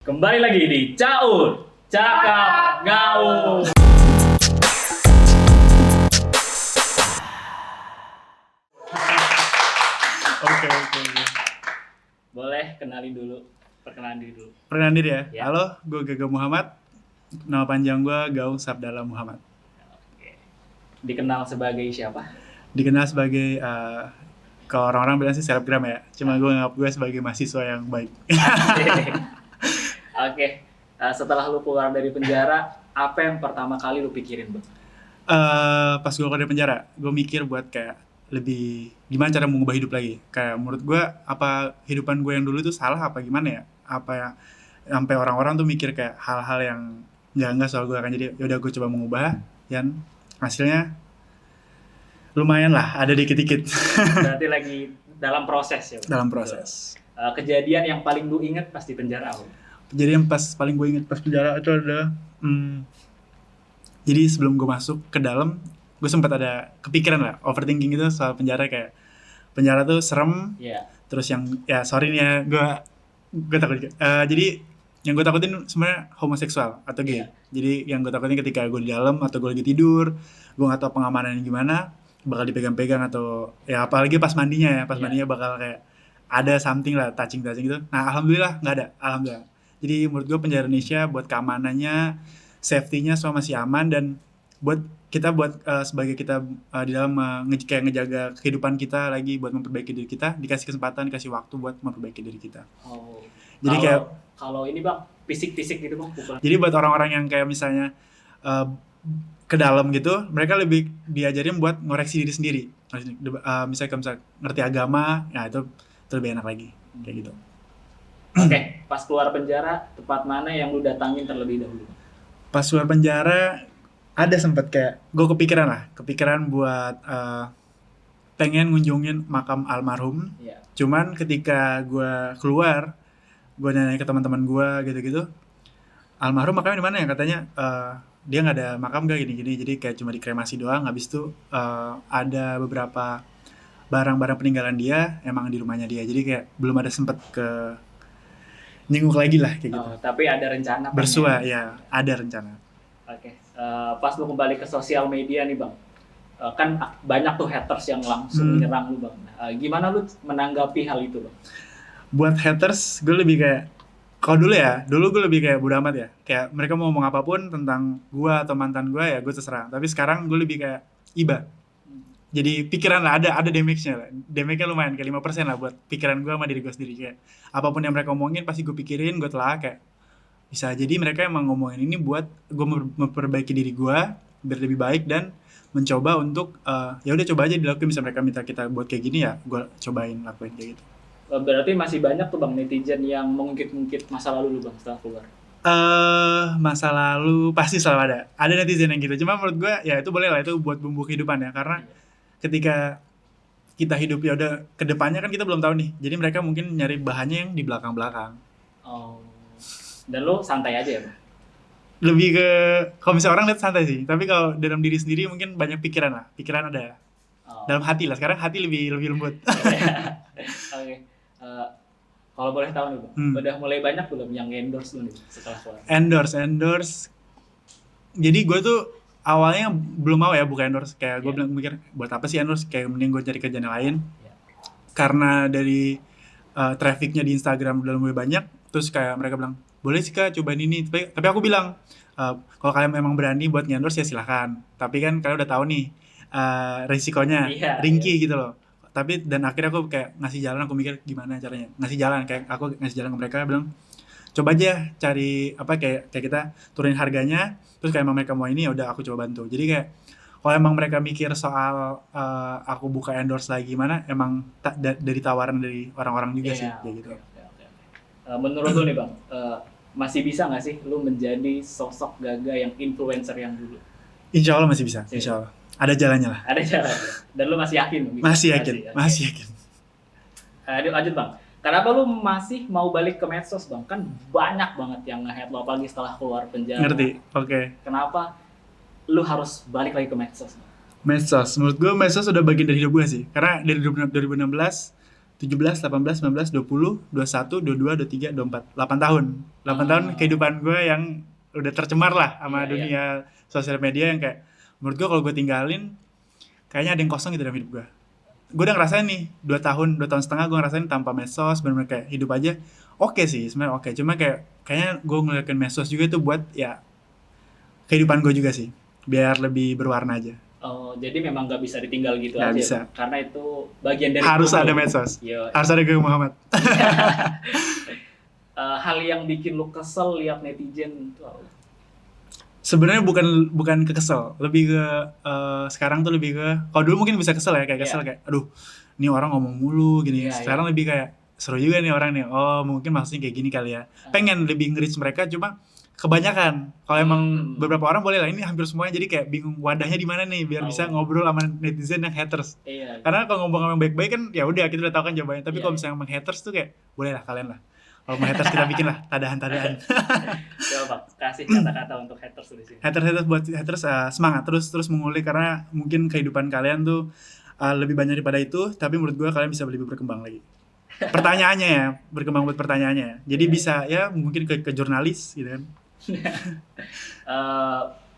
Kembali lagi di Caur, Cakap Gaul. Oke. Boleh kenalin dulu, perkenalan diri dulu. Perkenalan diri ya. Ya. Halo, gue Gaga Muhammad. Nama panjang gue Gaung Sabdala Muhammad. Oke. Dikenal sebagai siapa? Dikenal sebagai kalau orang-orang bilang sih selebgram ya. Cuma gue nganggap gue sebagai mahasiswa yang baik. Oke. Setelah lu keluar dari penjara, apa yang pertama kali lu pikirin, Bang? Pas gue keluar dari penjara, gue mikir buat kayak lebih gimana cara mengubah hidup lagi. Kayak menurut gue apa kehidupan gue yang dulu itu salah apa gimana ya? Apa ya sampai orang-orang tuh mikir kayak hal-hal yang enggak soal gue kan. Jadi yaudah gue coba mengubah dan hasilnya lumayan lah, ada dikit-dikit. Berarti lagi dalam proses ya, Bang? Dalam proses. Kejadian yang paling lu inget pas di penjara, Bang? Jadi yang paling gue inget pas penjara itu adalah jadi sebelum gue masuk ke dalam, gue sempat ada kepikiran lah, overthinking gitu soal penjara. Kayak penjara tuh serem. Iya. Terus yang ya sorry nih ya, gue takut. Jadi yang gue takutin sebenarnya homoseksual atau gay. Iya. Jadi yang gue takutin ketika gue di dalam atau gue lagi tidur, gue nggak tahu pengamanannya gimana, bakal dipegang-pegang atau ya apalagi pas mandinya ya, pas Iya. mandinya bakal kayak ada something lah, touching gitu. Nah alhamdulillah nggak ada, alhamdulillah. Jadi menurut gue penjara Indonesia buat keamanannya, safety-nya semua masih aman, dan buat sebagai kita di dalam kayak ngejaga kehidupan kita lagi, buat memperbaiki diri kita, dikasih kesempatan, dikasih waktu buat memperbaiki diri kita. Oh. Jadi kalau ini, Bang, fisik gitu, Bang, pukulan. jadi buat orang-orang yang kayak misalnya ke dalam gitu, mereka lebih diajarin buat ngoreksi diri sendiri. Misalnya kalau ngerti agama, ya itu lebih enak lagi kayak gitu. Oke, pas keluar penjara, tempat mana yang lu datangin terlebih dahulu? Pas keluar penjara ada sempet kayak gue kepikiran buat pengen ngunjungin makam almarhum. Iya. Cuman ketika gue keluar, gue nanya ke teman-teman gue gitu-gitu, almarhum makamnya di mana ya? Katanya dia nggak ada makam gak gini-gini, jadi kayak cuma dikremasi doang. Habis itu ada beberapa barang-barang peninggalan dia emang di rumahnya dia, jadi kayak belum ada sempet ke nyenguk lagi lah kayak gitu. Tapi ada rencana. Bersua ya, ada rencana. Oke. Pas lu kembali ke sosial media nih, Bang, kan banyak tuh haters yang langsung menyerang lu, Bang. Gimana lu menanggapi hal itu, Bang? Buat haters, gue lebih kayak, kalau dulu gue lebih kayak bodo amat ya. Kayak mereka mau ngomong apapun tentang gue atau mantan gue, ya gue terserah. Tapi sekarang gue lebih kayak iba. Jadi pikiran lah, ada damage-nya lah. Damage-nya lumayan, kayak 5% lah buat pikiran gue sama diri gue sendiri. Kayak apapun yang mereka omongin pasti gue pikirin, gue telah kayak bisa jadi mereka emang ngomongin ini buat gue memperbaiki diri gue biar lebih baik, dan mencoba untuk ya udah coba aja dilakuin. Bisa mereka minta kita buat kayak gini, ya gue cobain lakuin kayak gitu. Berarti masih banyak tuh, Bang, netizen yang mengungkit-ungkit masa lalu lu, Bang, setelah keluar. Masa lalu pasti selalu ada netizen yang gitu. Cuma menurut gue ya itu boleh lah, itu buat bumbu kehidupan ya. Karena ketika kita hidup ya udah kedepannya kan kita belum tahu nih. Jadi mereka mungkin nyari bahannya yang di belakang-belakang. Oh. Dan lu santai aja ya, Bang? Lebih ke kalau misalnya orang lihat santai sih. Tapi kalau dalam diri sendiri mungkin banyak pikiran lah. Pikiran ada. Oh. Dalam hati lah. Sekarang hati lebih lembut. Oke. Kalau boleh tahu nih, Bang, udah mulai banyak belum yang endorse lu nih setelah keluar? Endorse. Jadi gue tuh awalnya belum mau ya buka endorse. Kayak gue bilang mikir, buat apa sih endorse? Kayak mending gue cari kerjaan yang lain. Karena dari trafficnya di Instagram udah mulai banyak. Terus kayak mereka bilang, boleh sih Kak cobain ini. Tapi aku bilang, kalau kalian memang berani buat endorse ya silahkan. Tapi kan kalian udah tahu nih resikonya, ringkih gitu loh. Tapi dan akhirnya aku kayak ngasih jalan, aku mikir gimana caranya ngasih jalan, kayak aku ngasih jalan ke mereka, bilang coba aja cari apa, kayak kita turunin harganya, terus kayak emang mereka mau ini ya udah aku coba bantu. Jadi kayak kalau emang mereka mikir soal aku buka endorse lagi gimana, emang dari tawaran dari orang-orang juga sih kayak gitu. Menurut lu nih, Bang, masih bisa nggak sih lu menjadi sosok Gaga yang influencer yang dulu? Insya Allah masih bisa, insya Allah. Ada jalannya lah. Ada jalan. Dan lu masih yakin? Masih yakin. Lanjut, Bang. Kenapa lu masih mau balik ke medsos, Bang? Kan banyak banget yang nge-hate lo apalagi setelah keluar penjara. Ngerti, oke. Kenapa lu harus balik lagi ke medsos, Bang? Medsos, menurut gue medsos udah bagian dari hidup gue sih. Karena dari 2016 17, 18, 19, 20, 21, 22, 23, 24, 8 tahun. 8 tahun kehidupan gue yang udah tercemar lah sama Iya, iya. dunia sosial media yang kayak menurut gue kalau gue tinggalin kayaknya ada yang kosong gitu dalam hidup gue. Gue udah ngerasain nih 2 tahun setengah gue ngerasain tanpa medsos, bener-bener kayak hidup aja oke sih sebenarnya oke. Cuma kayak kayaknya gue ngeliatin medsos juga itu buat ya kehidupan gue juga sih biar lebih berwarna aja. Oh, jadi memang nggak bisa ditinggal gitu Nggak aja, bisa. Bang? Karena itu bagian dari Harus tubuh. ada medsos. Yo. Harus ada gue Muhammad. Hal yang bikin lu kesel lihat netizen itu apa? Sebenarnya bukan ke kesel, lebih ke sekarang tuh lebih ke kalau dulu mungkin bisa kesel ya kayak kesel kayak aduh ini orang ngomong mulu gini. Iya, Sekarang lebih kayak seru juga nih orang nih. Oh, mungkin maksudnya kayak gini kali ya. Pengen lebih nge-reach mereka cuma kebanyakan. Kalau emang beberapa orang boleh lah, ini hampir semuanya jadi kayak bingung wadahnya di mana nih biar bisa ngobrol sama netizen yang haters. Iya. Karena kalau ngomong sama yang baik-baik kan ya udah kita udah tahu kan jawabannya. Tapi Iya, kalau iya. misalnya emang haters tuh kayak boleh lah kalian lah. Kalau mau haters kita bikin lah tadahan-tadahan. Coba Bang, kasih kata-kata untuk haters di sini. Haters buat haters semangat terus mengulik karena mungkin kehidupan kalian tuh lebih banyak daripada itu, tapi menurut gue kalian bisa lebih berkembang lagi. Pertanyaannya ya, berkembang buat pertanyaannya ya. Jadi bisa ya mungkin ke jurnalis gitu kan.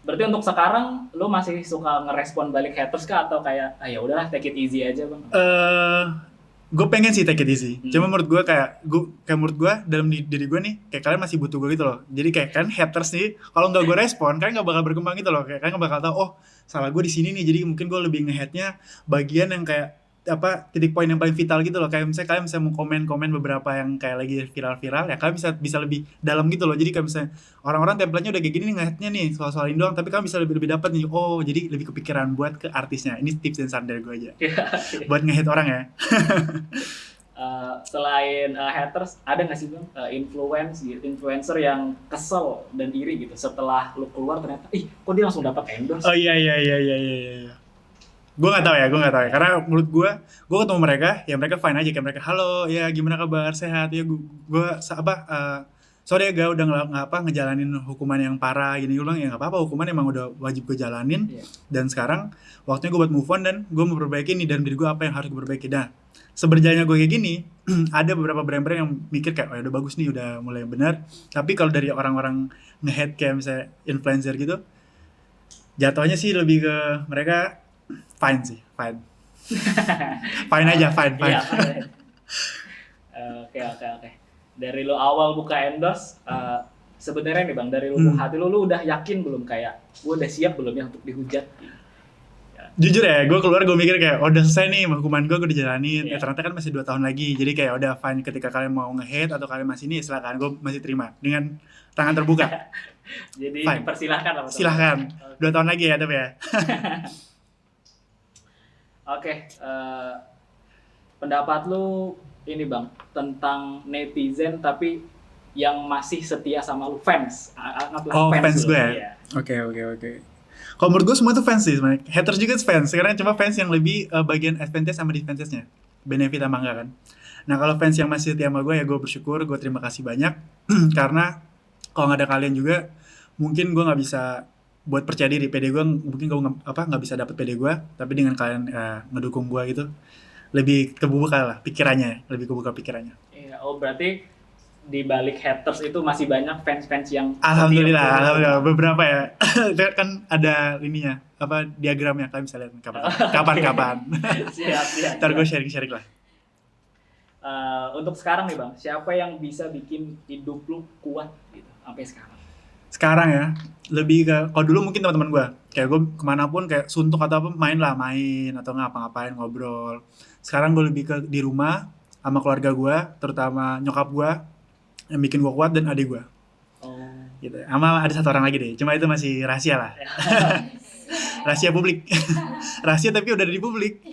Berarti untuk sekarang lu masih suka ngerespon balik haters kah atau kayak ya udahlah take it easy aja, Bang? Gue pengen sih take it easy. Cuma menurut gue kayak menurut gue dalam diri gue nih kayak kalian masih butuh gue gitu loh. Jadi kayak kan haters nih kalau nggak gue respon kalian nggak bakal berkembang gitu loh. Kayak kalian nggak bakal tahu oh salah gue di sini nih. Jadi mungkin gue lebih nge-hate-nya bagian yang kayak apa titik poin yang paling vital gitu loh. Kayak misalnya kalian bisa mau komen beberapa yang kayak lagi viral ya kalian bisa lebih dalam gitu loh. Jadi kayak misalnya orang-orang template-nya udah kayak gini nih nge-hate-nya nih soal ini doang, tapi kalian bisa lebih dapat nih. Oh, jadi lebih kepikiran buat ke artisnya. Ini tips dan saran dari gue aja. Buat nge-hate orang ya. Selain haters, ada nggak sih Bang influencer yang kesel dan iri gitu setelah lu keluar ternyata, kok dia langsung dapat endorse? Oh iya. Gue nggak tahu ya, karena menurut gue ketemu mereka, ya mereka fine aja, kayak mereka halo, ya gimana kabar, sehat, ya gue sorry ya gue udah ngejalanin hukuman yang parah gini. Gue bilang ya nggak apa-apa, hukuman emang udah wajib gue jalanin, dan sekarang waktunya gue buat move on dan gue mau perbaiki nih dalam diri gue apa yang harus gue perbaiki. Nah seberjalannya gue kayak gini ada beberapa brand-brand yang mikir kayak oh ya udah bagus nih, udah mulai benar. Tapi kalau dari orang-orang nge-hate kayak misalnya influencer gitu, jatuhnya sih lebih ke mereka fine aja. Iya, Oke. Dari lu awal buka endorse, sebenarnya nih Bang, dari lubuk hati lu udah yakin belum kayak gue udah siap belum ya untuk dihujat? Jujur ya, gue keluar gue mikir kayak udah selesai nih hukuman gue udah jalanin. Ternyata kan masih 2 tahun lagi, jadi kayak udah fine. Ketika kalian mau nge-hate atau kalian masih ini silakan, gue masih terima dengan tangan terbuka. Jadi dipersilahkan lah. Silahkan, 2 tahun lagi ya tapi ya. Oke, pendapat lu ini Bang tentang netizen tapi yang masih setia sama lu, fans. Anggaplah fans gue ya? Iya. Oke. Kalau menurut gue semua itu fans sih sebenarnya. Haters juga fans, karena cuma fans yang lebih bagian advantage sama disadvantage-nya. Benefit sama enggak kan. Nah kalau fans yang masih setia sama gue ya gue bersyukur, gue terima kasih banyak. Karena kalau nggak ada kalian juga, mungkin gue nggak bisa buat percaya diri. PD gue mungkin gue nggak bisa dapet PD gue, tapi dengan kalian ngedukung gue gitu, lebih kebuka lah pikirannya, Iya, berarti di balik haters itu masih banyak fans-fans yang Alhamdulillah beberapa ya. Kan ada ininya diagramnya, kalian bisa lihat kapan. Siap. Ntar gue sharing lah. Untuk sekarang nih Bang, siapa yang bisa bikin hidup lu kuat gitu sampai sekarang? Sekarang ya lebih ke kalau dulu mungkin teman-teman gue kayak gue kemanapun kayak suntuk atau apa main atau ngapa-ngapain ngobrol. Sekarang gue lebih ke di rumah sama keluarga gue, terutama nyokap gue yang bikin gue kuat, dan adik gue. Gitu. Sama ada 1 orang lagi deh, cuma itu masih rahasia lah. Rahasia publik. Rahasia tapi udah di publik.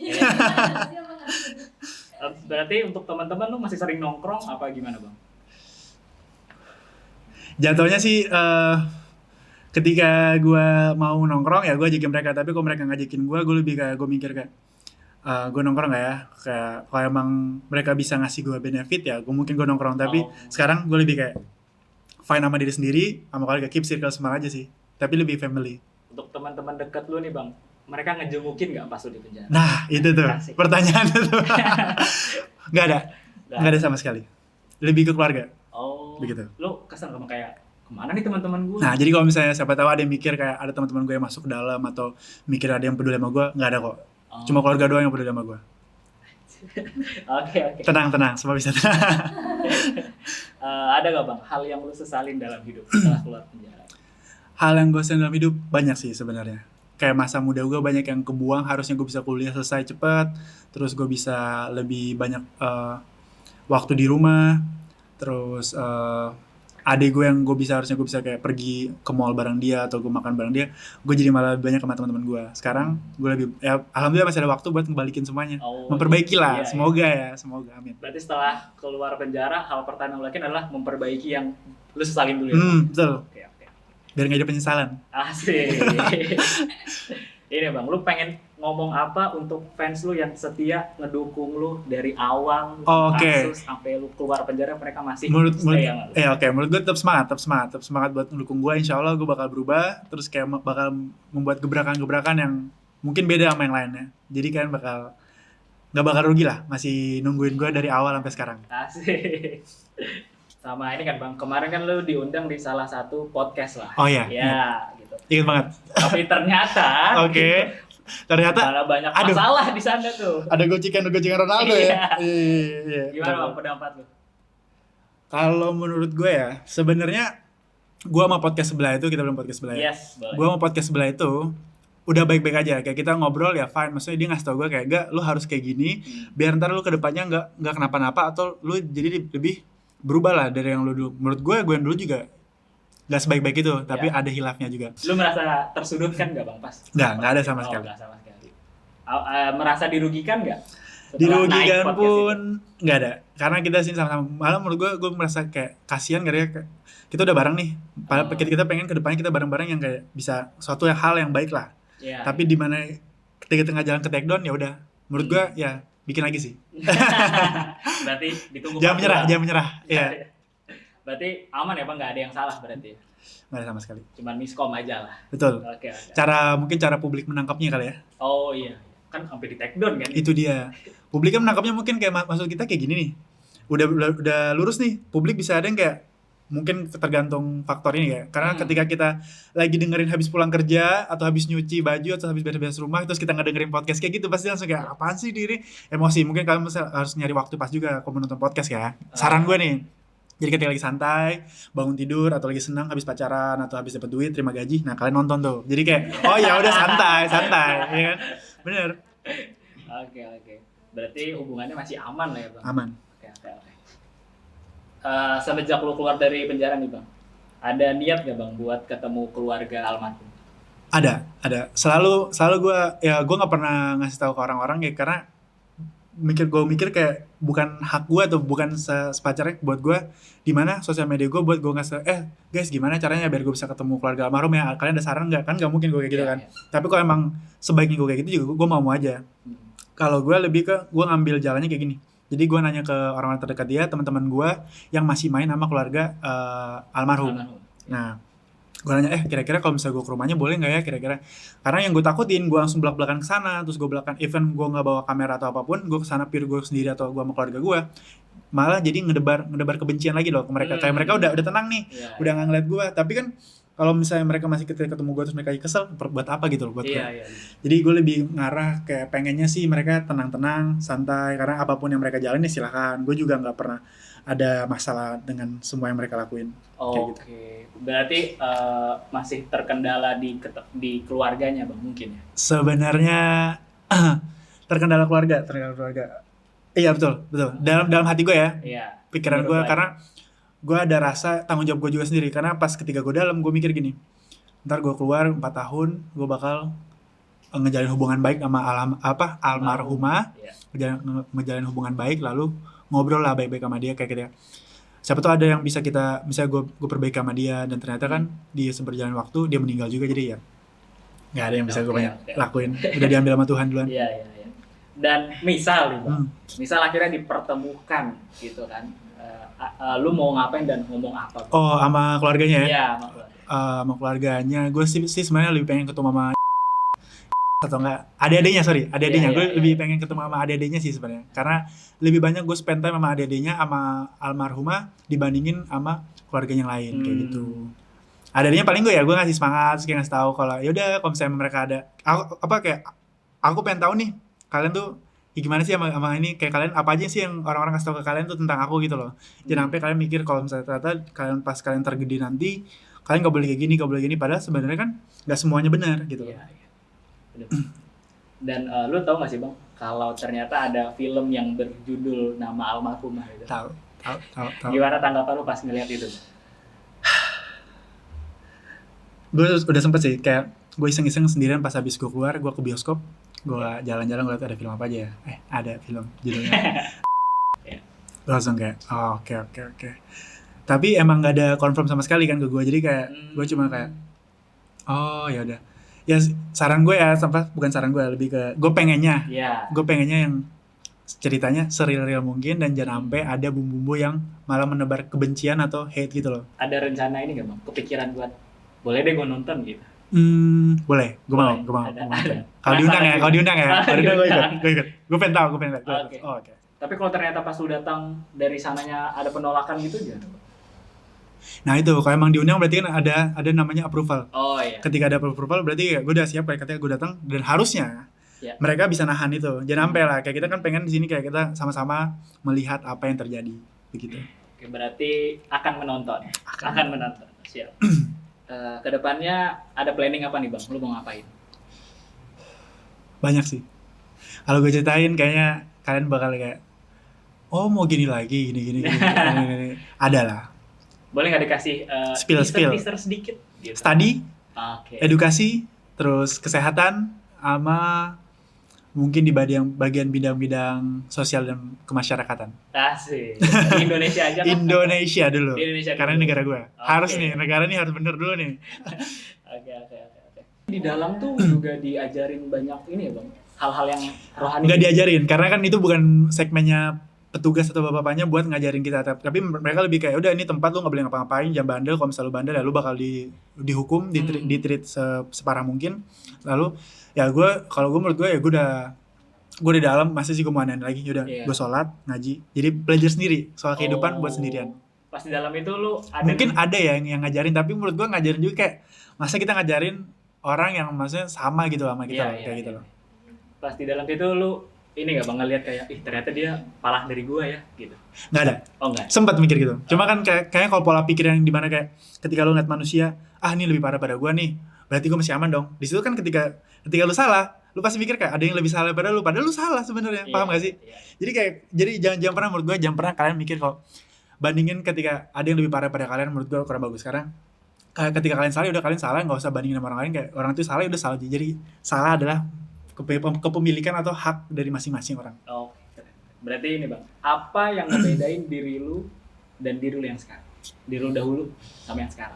Berarti untuk teman-teman lu masih sering nongkrong apa gimana Bang? Jatuhnya sih ketika gue mau nongkrong ya gue ajakin mereka, tapi kalau mereka ngajakin gue lebih kayak gue mikir kayak gue nongkrong gak ya, kayak kalau emang mereka bisa ngasih gue benefit ya gue mungkin gue nongkrong. Tapi sekarang gue lebih kayak fine sama diri sendiri, sama keluarga, keep circle small aja sih, tapi lebih family. Untuk teman-teman dekat lu nih Bang, mereka ngejemukin nggak pas lu di penjara? Nah, itu tuh Asik. pertanyaan itu. Nggak ada. Nggak Nggak ada sama sekali. Lebih ke keluarga. Oh, Begitu. lu kesel sama kayak kemana nih teman-teman gue? Nah, jadi kalau misalnya siapa tahu ada yang mikir kayak ada teman-teman gue yang masuk ke dalam atau mikir ada yang peduli sama gue, nggak ada kok. Oh. Cuma keluarga doang yang peduli sama gue. Oke. Tenang, semua bisa tenang. Ada gak bang hal yang lu sesalin dalam hidup setelah keluar penjara? Hal yang gue sayang dalam hidup banyak sih sebenarnya. Kayak masa muda gue banyak yang kebuang, harusnya gue bisa kuliah selesai cepat, terus gue bisa lebih banyak waktu di rumah, terus adik gue yang harusnya gue bisa kayak pergi ke mall bareng dia atau gue makan bareng dia, gue jadi malah lebih banyak sama teman-teman gue. Sekarang gue lebih, ya alhamdulillah masih ada waktu buat ngebalikin semuanya, Oh, memperbaiki lah, iya, semoga ya, semoga, amin. Berarti setelah keluar penjara, hal pertama yang lu lakuin adalah memperbaiki yang lu sesalin dulu ya? Betul, Oke. biar nggak ada penyesalan. Asik. Ini bang, lu pengen ngomong apa untuk fans lu yang setia ngedukung lu dari awal Oh, oke. kasus sampai lu keluar penjara, mereka masih Menurut stay sama lu? menurut gue tetap semangat buat mendukung gue. Insya Allah gue bakal berubah, terus kayak bakal membuat gebrakan-gebrakan yang mungkin beda sama yang lainnya. Jadi kan nggak bakal rugi lah, masih nungguin gue dari awal sampai sekarang. Asik. Sama ini kan bang, kemarin kan lu diundang di salah satu podcast lah. Oh iya, Ya, gitu. ingat banget. Tapi ternyata Oke. Ternyata malah banyak aduh. masalah di sana tuh. ada gocekan Ronaldo ya. Iya. Iya. Gimana bang pendapat lu? Kalau menurut gue ya, sebenarnya gue sama podcast sebelah itu, kita belum podcast sebelah ya. Yes, boleh. Gue sama podcast sebelah itu udah baik-baik aja, kayak kita ngobrol ya fine, maksudnya dia ngasih tau gue kayak gak, lu harus kayak gini biar ntar lu kedepannya nggak kenapa-napa atau lu jadi lebih berubah lah dari yang lu dulu. Menurut gue yang dulu juga nggak sebaik-baik itu, tapi Ya. ada hilafnya juga. Lu merasa tersudutkan nggak bang pas? Nggak ada sama sekali. Nggak sama sekali. Merasa dirugikan nggak? Setelah Dirugikan naik podcast pun itu? nggak ada, karena kita sih sama-sama. Malah menurut gue merasa kayak kasihan karena kita udah bareng nih. Padahal kita pengen kedepannya kita bareng-bareng yang kayak bisa suatu hal yang baik lah. Ya, Tapi di mana ketika tengah jalan ke take down ya udah, menurut gue ya bikin lagi sih. Berarti ditunggu. Jangan part menyerah. dua. Iya. Berarti aman ya bang, nggak ada yang salah berarti. Nggak ada sama sekali. Cuman miskom aja lah. Betul. Oke. Mungkin cara publik menangkapnya kali ya. Oh iya, kan sampai di take down kan? Itu dia. Publiknya menangkapnya mungkin kayak maksud kita kayak gini nih. Udah lurus nih. Publik bisa ada yang kayak mungkin tergantung faktor ini ya. Karena ketika kita lagi dengerin habis pulang kerja atau habis nyuci baju atau habis beres-beres rumah, terus kita ngedengerin podcast kayak gitu, pasti langsung kayak apaan sih diri? Emosi. Mungkin kalian harus nyari waktu pas juga kalau menonton podcast ya. Saran gue nih. Jadi ketika lagi santai, bangun tidur atau lagi senang habis pacaran atau habis dapat duit, terima gaji, nah kalian nonton tuh. Jadi kayak oh ya udah santai, ya kan? Bener. Oke. Berarti hubungannya masih aman lah ya bang? Aman. Oke. Semenjak lu keluar dari penjara nih bang, ada niat gak bang buat ketemu keluarga almarhum? Ada. Selalu gue nggak pernah ngasih tahu ke orang-orang ya, karena gue mikir kayak bukan hak gue atau bukan sepacarnya buat gue, dimana sosial media gue buat gue ngasih guys gimana caranya biar gue bisa ketemu keluarga almarhum ya, kalian ada saran nggak? Kan nggak mungkin gue kayak gitu kan. Tapi kalau emang sebaiknya gue kayak gitu juga gue mau aja. Kalau gue lebih ke gue ngambil jalannya kayak gini. Jadi gue nanya ke orang-orang terdekat dia, teman-teman gue yang masih main sama keluarga almarhum. Nah, gue nanya kira-kira kalau misalnya gue ke rumahnya boleh nggak ya kira-kira, karena yang gue takutin gue langsung belak-belakan ke sana, terus gue belakang event gue nggak bawa kamera atau apapun, gue kesana pure gue sendiri atau gue sama keluarga gue, malah jadi ngedebar kebencian lagi loh ke mereka. Kayak mereka udah tenang nih, udah nggak ngeliat gue, tapi kan kalau misalnya mereka masih ketemu gue terus mereka kesel, buat apa gitu loh buat gue. Jadi gue lebih ngarah kayak pengennya sih mereka tenang-tenang, santai, karena apapun yang mereka jalani silahkan. Gue juga nggak pernah ada masalah dengan semua yang mereka lakuin. Oke. Gitu. Berarti masih terkendala di keluarganya bang mungkin ya? Sebenarnya terkendala keluarga. Iya betul. Dalam hati gue ya. Iya. Pikiran gue, karena gue ada rasa tanggung jawab gue juga sendiri. Karena pas ketika gue dalam, gue mikir gini, ntar gue keluar 4 tahun, gue bakal ngejalin hubungan baik sama almarhumah, ngejalin hubungan baik, lalu ngobrol lah baik-baik sama dia kayak gitu ya. Siapa tuh ada yang bisa misalnya gue perbaiki sama dia, dan ternyata kan di seberjalan waktu dia meninggal juga, jadi ya nggak ada yang bisa gue lakuin, udah diambil sama Tuhan duluan. Iya. Dan misal nih bang, misal akhirnya dipertemukan gitu kan, lu mau ngapain dan ngomong apa? Oh, sama keluarganya ya? Iya, sama keluarganya, gue sih sebenarnya lebih pengen ketemu sama atau enggak adik-adiknya, adik-adiknya. Iya, Gue iya, lebih iya. pengen ketemu sama adik-adiknya sih sebenarnya, karena lebih banyak gue spend time sama adik-adiknya sama almarhumah dibandingin sama keluarganya yang lain kayak gitu. Adik-adiknya paling gue ngasih semangat, terus kayak ngasih tahu kalau yaudah kalau misalnya mereka ada aku, apa kayak aku pengen tahu nih kalian tuh ya gimana sih sama ini, kayak kalian apa aja sih yang orang-orang kasih tahu ke kalian tuh tentang aku gitu loh. Jangan sampai kalian mikir kalau misalnya ternyata kalian pas kalian tergede nanti kalian gak boleh kayak gini, gak boleh gini, padahal sebenarnya kan gak semuanya benar gitu loh. Iya, iya. Bener. Dan lu tahu nggak sih bang, kalau ternyata ada film yang berjudul Nama Almarhumah gitu. Tahu. Gimana tanggapan lu pas ngeliat itu? Gue udah sempet sih kayak gue iseng-iseng sendirian pas habis gue keluar, gue ke bioskop, gue jalan-jalan ngeliat ada film apa aja ya, ada film judulnya. Gue langsung kayak oh, oke. Tapi emang gak ada confirm sama sekali kan ke gue, jadi kayak gue cuma kayak oh ya udah. Ya saran gue ya, bukan saran gue, lebih ke gue pengennya Iya. yang ceritanya sereal mungkin dan jangan sampai ada bumbu-bumbu yang malah menebar kebencian atau hate gitu loh. Ada rencana ini nggak bang? Kepikiran buat boleh deh gue nonton gitu. Boleh, gue mau. Ada. Kalau diundang ya, Kalau diundang gue ikut. Gue pengen tahu. Oke. Oke. Tapi kalau ternyata pas lu datang dari sananya ada penolakan gitu gimana? Nah itu, kalau emang diundang berarti kan ada namanya approval. Oh iya. Ketika ada approval berarti ya gue udah siap, kayak katanya gue datang, dan harusnya Ya. mereka bisa nahan itu. Jangan sampai lah, kayak kita kan pengen di sini kayak kita sama-sama melihat apa yang terjadi begitu. Oke, berarti akan menonton. Akan menonton. Siap. Kedepannya ada planning apa nih bang? Lu mau ngapain? Banyak sih. Kalau gue ceritain kayaknya kalian bakal kayak oh mau gini lagi, gini. Ada lah. Boleh nggak dikasih Spill. teaser sedikit? Gitu. Study, Oke. edukasi, terus kesehatan, sama mungkin di bagian bidang-bidang sosial dan kemasyarakatan. Asik. Di Indonesia aja kan? Indonesia dulu. Di Indonesia Karena dulu. ini negara gue. Oke. Harus nih, negara ini harus bener dulu nih. Oke. Di dalam tuh juga diajarin banyak ini ya bang, hal-hal yang rohani. Nggak diajarin, karena kan itu bukan segmennya petugas atau bapak-bapaknya buat ngajarin kita. Tapi mereka lebih kayak udah ini tempat lu nggak boleh ngapa-ngapain, jangan bandel. Kalau misalnya lu bandel ya lu bakal dihukum, ditreat separah mungkin. Lalu ya kalau gue menurut gue ya gue udah dalam, masih sih gue mau aneh lagi. Udah Iya. gue sholat, ngaji, jadi belajar sendiri soal kehidupan buat sendirian. Pas di dalam itu lu ada Mungkin ada ya yang ngajarin, tapi menurut gue ngajarin juga kayak masa kita ngajarin orang yang maksudnya sama gitu sama kita loh, kayak gitu loh. Pas di dalam itu lu ini nggak bang ngeliat kayak ih ternyata dia parah dari gua ya gitu. Nggak ada. Oh enggak. Sempat mikir gitu. Cuma kan kayaknya kalau pola pikir yang dimana kayak ketika lu ngeliat manusia, ini lebih parah pada gua nih, berarti gua masih aman dong. Di situ kan ketika lu salah, lu pasti mikir kayak ada yang lebih salah pada lu, padahal lu salah sebenarnya. Paham gak sih? Iya. Jadi jangan pernah, menurut gua jangan pernah kalian mikir kalau bandingin ketika ada yang lebih parah pada kalian. Menurut gua kurang bagus. Sekarang ketika kalian salah, udah kalian salah, nggak usah bandingin sama orang lain. Kayak orang itu salah, udah salah. Jadi salah adalah kepemilikan atau hak dari masing-masing orang. Oh, berarti ini bang, apa yang ngebedain diri lu dan diri lu yang sekarang? Diri lu dahulu sama yang sekarang?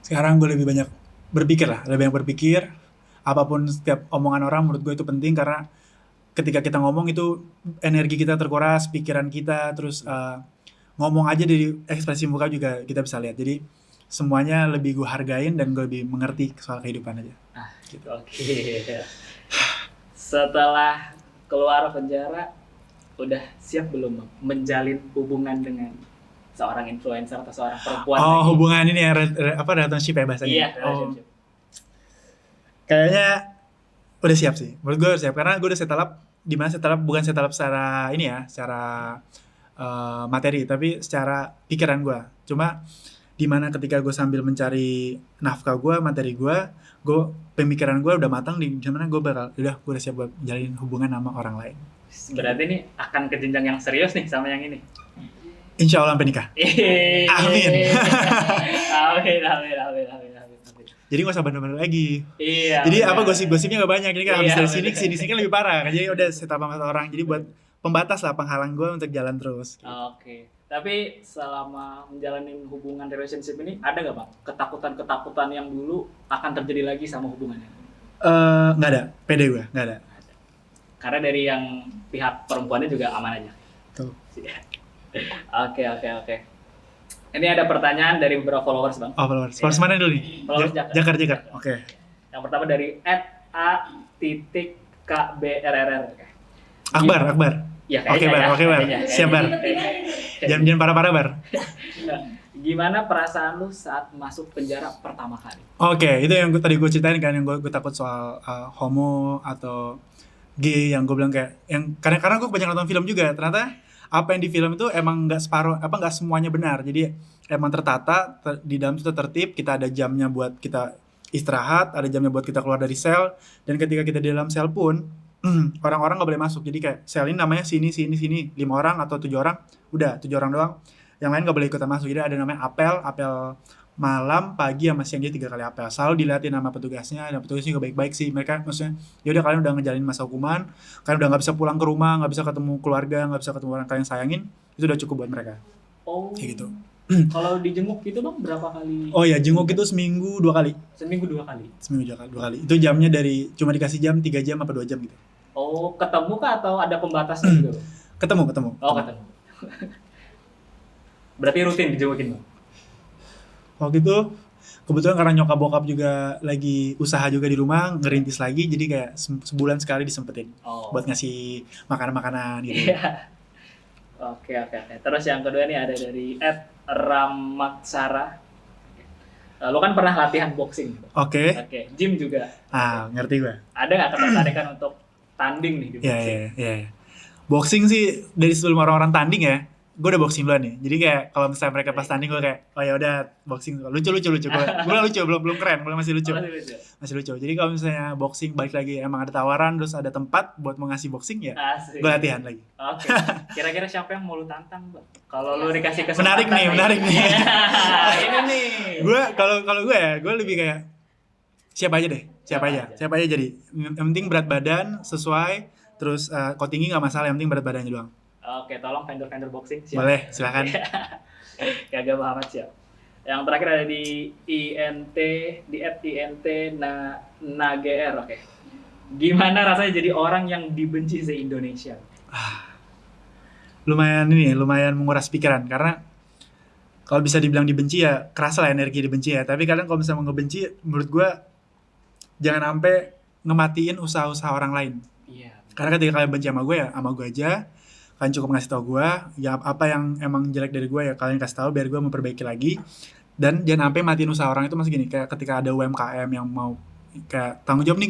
Sekarang gue lebih banyak berpikir. Apapun setiap omongan orang menurut gue itu penting, karena ketika kita ngomong itu energi kita terkuras, pikiran kita, terus ngomong aja dari ekspresi muka juga kita bisa lihat. Jadi semuanya lebih gue hargain dan gue lebih mengerti soal kehidupan aja. Gitu. Oke. Setelah keluar penjara, udah siap belum bang menjalin hubungan dengan seorang influencer atau seorang perempuan? Oh, hubungan ini ya, relationship ya bahasanya? Iya, Oh, relationship. kayaknya udah siap sih. Menurut gue udah siap, karena gue udah setup. Dimana setup bukan setup secara ini ya, secara materi, tapi secara pikiran gue. Cuma dimana ketika gue sambil mencari nafkah gue, materi gue pemikiran gue udah matang di mana gue udah siap buat jalin hubungan sama orang lain. Berarti ini akan ke jenjang yang serius nih sama yang ini. Insya Allah sampai nikah. Amin. Amin. Jadi gak usah bandel-bandel lagi. Iya. Jadi benar. gosip-gosipnya gak banyak. Ini kan habis Iya, dari sini benar. ke sini kan lebih parah kan. Jadi udah setup sama satu orang. Jadi buat pembatas lah, penghalang gue untuk jalan terus. Oke. Tapi selama menjalani hubungan relationship ini ada gak bang ketakutan yang dulu akan terjadi lagi sama hubungannya? Nggak ada. Pede gue nggak ada. Karena dari yang pihak perempuannya juga aman aja. Tuh. Oke. Ini ada pertanyaan dari beberapa followers bang. Oh, followers mana dulu nih? Followers Jakar. Jakar. Oke. Yang pertama dari @a.kbrrr. Akbar. Ya Oke, kayaknya Bar. kayaknya. Siap, Bar. Jangan parah-parah, Bar. Gimana perasaan lu saat masuk penjara pertama kali? Oke, itu yang tadi gue ceritain kan, yang gue takut soal homo atau gay, yang gue bilang kayak yang karena gue banyak nonton film juga, ternyata apa yang di film itu emang nggak separuh, nggak semuanya benar. Jadi emang tertata, di dalam itu tertib, kita ada jamnya buat kita istirahat, ada jamnya buat kita keluar dari sel, dan ketika kita di dalam sel pun orang-orang nggak boleh masuk. Jadi kayak sel ini namanya sini 5 orang atau 7 orang, udah 7 orang doang, yang lain nggak boleh ikutan masuk. Jadi ada namanya apel malam, pagi, sama siang, jadi 3 kali apel. Selalu dilihatin sama petugasnya, dan petugasnya juga baik-baik sih. Mereka maksudnya, ya udah kalian udah ngejalanin masa hukuman, kalian udah nggak bisa pulang ke rumah, nggak bisa ketemu keluarga, nggak bisa ketemu orang kalian sayangin, itu udah cukup buat mereka. Oh. Kayak gitu. Kalau dijenguk itu Bang berapa kali? Oh ya, jenguk itu seminggu 2 kali. Seminggu 2 kali. Seminggu 2 kali. Itu jamnya cuma dikasih jam 3 jam apa 2 jam gitu. Oh, ketemu kah atau ada pembatasnya juga, Bang? Ketemu. Oh, ketemu. Berarti rutin dijengukin, Bang? Waktu itu kebetulan karena nyokap bokap juga lagi usaha juga di rumah, ngerintis lagi, jadi kayak sebulan sekali disempetin buat ngasih makanan-makanan gitu. Iya. Oke. Terus yang kedua nih ada dari @ramatsara. Lo kan pernah latihan boxing. Oke. Gym juga. Ngerti gue. Ada nggak ketertarikan untuk tanding nih di boxing? Iya. Boxing sih dari sebelum orang-orang tanding ya, gue udah boxing duluan nih. Jadi kayak kalau misalnya mereka pas tanding, gue kayak, oh ya udah boxing, lucu. Gue lucu, belum keren, gue masih lucu. Masih lucu. Jadi kalau misalnya boxing balik lagi emang ada tawaran, terus ada tempat buat mau ngasih boxing ya, gue latihan lagi. Oke. Kira-kira siapa yang mau lu tantang, Bang? Kalau lu dikasih kesempatan. Menarik nih. Ini nih. Gue kalau gue ya, gue lebih kayak siapa aja jadi. Yang penting berat badan sesuai, terus kalau tinggi nggak masalah, yang penting berat badannya doang. Oke, tolong vendor boxing siap. Boleh, silakan. Kagak Muhammad siap. Yang terakhir ada di INT @INT nagr. Oke. Gimana rasanya jadi orang yang dibenci se-Indonesia? Lumayan menguras pikiran, karena kalau bisa dibilang dibenci ya kerasa lah energi dibenci ya. Tapi kadang kalau misalnya mau ngebenci, menurut gue jangan sampai ngematiin usaha-usaha orang lain. Iya. Karena ketika kalian benci sama gue ya sama gue aja. Kalian cukup ngasih tau gue, ya apa yang emang jelek dari gue ya kalian kasih tahu biar gue memperbaiki lagi. Dan jangan sampai matiin usaha orang itu. Masih gini, kayak ketika ada UMKM yang mau kayak tanggung jawab nih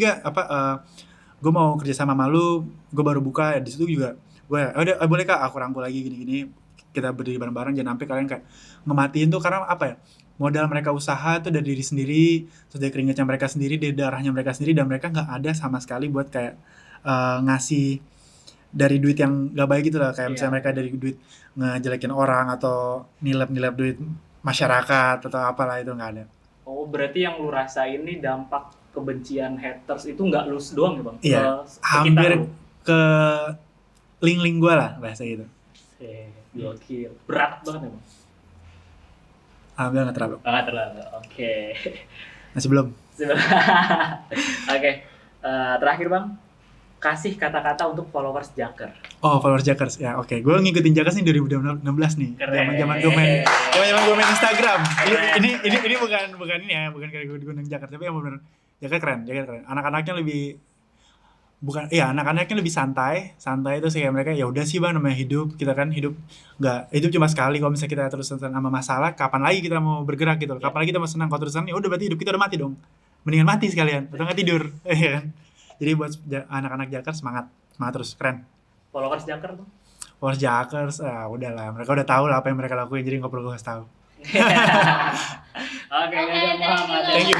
gue mau kerja sama lu, gue baru buka ya, di situ juga gue udah boleh kak aku rangkul lagi gini kita berdiri bareng-bareng. Jangan sampai kalian kayak ngematiin tuh, karena apa ya, modal mereka usaha tuh dari diri sendiri, terus dari keringatnya mereka sendiri, dari darahnya mereka sendiri, dan mereka nggak ada sama sekali buat kayak ngasih dari duit yang gak baik gitu lah, kayak misalnya mereka dari duit ngejelekin orang atau nilep duit masyarakat atau apalah, itu nggak ada. Oh, berarti yang lu rasain nih dampak kebencian haters itu nggak lu doang ya, Bang? Iya, hampir ke link gue lah bahasa gitu. Gokil. Berat banget ya, Bang? Alhamdulillah nggak terlalu. Nggak terlalu, oke. Masih belum. Oke. Terakhir, Bang. Kasih kata-kata untuk followers Jakers. Oh, followers Jakers. Ya, oke. Gue ngikutin Jakers nih 2016 nih. Zaman gue main Instagram. Ini bukan ini ya, bukan kayak gue undang Jakers, tapi yang benar Jakers keren. Anak-anaknya lebih santai itu sih, kayak mereka ya udah sih Bang, namanya hidup. Kita kan hidup cuma sekali. Kalau misalnya kita terus sama masalah, kapan lagi kita mau bergerak gitu. Kapan lagi kita mau senang? Kalau terus senang, ya udah berarti hidup kita udah mati dong. Mendingan mati sekalian, atau nggak tidur. Iya kan? Jadi buat anak-anak Jakers semangat terus, keren. Followers Jakers tuh? Followers Jakers, udahlah, mereka udah tahu lah apa yang mereka lakuin, jadi nggak perlu gue kasih tahu. Oke, Muhammad. Thank you.